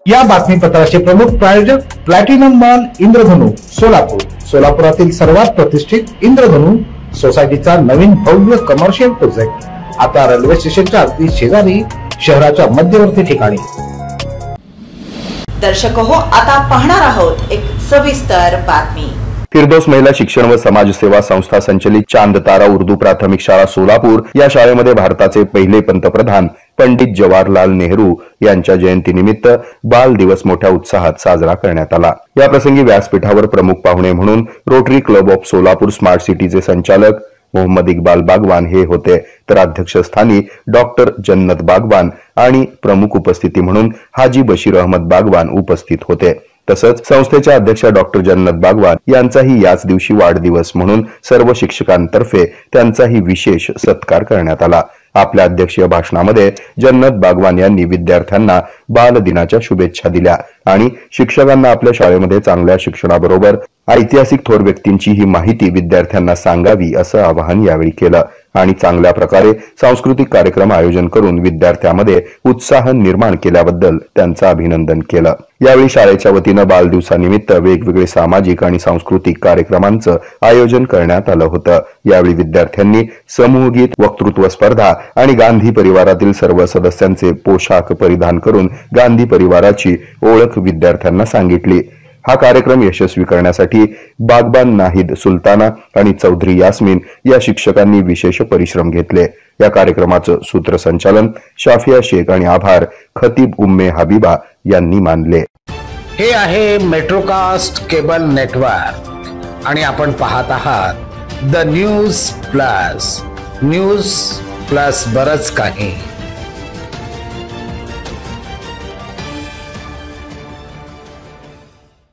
या बातमीपत्राचे प्रमुख प्रायोजक प्लॅटिनम मॉल इंद्रधनु सोलापूर। सोलापुरातील सर्वात प्रतिष्ठित इंद्रधनु सोसायटीचा नवीन भव्य कमर्शियल प्रोजेक्ट आता रेल्वे स्टेशनच्या अगदी शेजारी शहराच्या मध्यवर्ती ठिकाणी। दर्शक हो, आता पाहणार आहोत एक सविस्तर बातमी। फिरदौस महिला शिक्षण व समाज सेवा संस्था संचलित चांद तारा उर्दू प्राथमिक शाळा सोलापूर या शाळेमध्ये भारताचे पहिले पंतप्रधान पंडित जवाहरलाल नेहरू यांच्या जयंतीनिमित्त बाल दिवस मोठ्या उत्साहात साजरा करण्यात आला। या प्रसंगी व्यासपीठावर प्रमुख पाहुणे म्हणून Rotary Club of Solapur smart सिटीचे संचालक मोहम्मद इक्बाल बागवान हे होते, तर अध्यक्षस्थानी डॉक्टर जन्नत बागवान आणि प्रमुख उपस्थिती म्हणून हाजी बशीर अहमद बागवान उपस्थित होते। तसंच संस्थेच्या अध्यक्षा डॉक्टर जन्नत बागवान यांचाही याच दिवशी वाढदिवस म्हणून सर्व शिक्षकांतर्फे त्यांचाही विशेष सत्कार करण्यात आला। आपल्या अध्यक्षीय भाषणामध्ये जन्नत बागवान यांनी विद्यार्थ्यांना बाल दिनाच्या शुभेच्छा दिल्या आणि शिक्षकांना आपल्या शाळेमध्ये चांगल्या शिक्षणाबरोबर ऐतिहासिक थोर व्यक्तींची ही माहिती विद्यार्थ्यांना सांगावी असं आवाहन यावेळी केलं आणि चांगल्या प्रकारे सांस्कृतिक कार्यक्रम आयोजन करून विद्यार्थ्यांमध्ये उत्साह निर्माण केल्याबद्दल त्यांचं अभिनंदन केलं। यावेळी शाळेच्या वतीनं बाल दिवसानिमित्त वेगवेगळे सामाजिक आणि सांस्कृतिक कार्यक्रमांचं आयोजन करण्यात आलं होतं। यावेळी विद्यार्थ्यांनी समूहगीत, वक्तृत्व स्पर्धा आणि गांधी परिवारातील सर्व सदस्यांचे पोशाख परिधान करून गांधी परिवाराची ओळख विद्यार्थ्यांना सांगितली। हा कार्यक्रम यशस्वी करण्यासाठी बागबान नाहिद सुलताना आणि चौधरी यास्मीन या शिक्षकांनी विशेष परिश्रम घेतले। या कार्यक्रमाचं सूत्रसंचालन शाफिया शेख आणि आभार खतीब उम्मे हबीबा यांनी मानले। हे आहे मेट्रोकास्ट केबल नेटवर्क आणि आपण पाहत आहात द न्यूज प्लस बरच काही।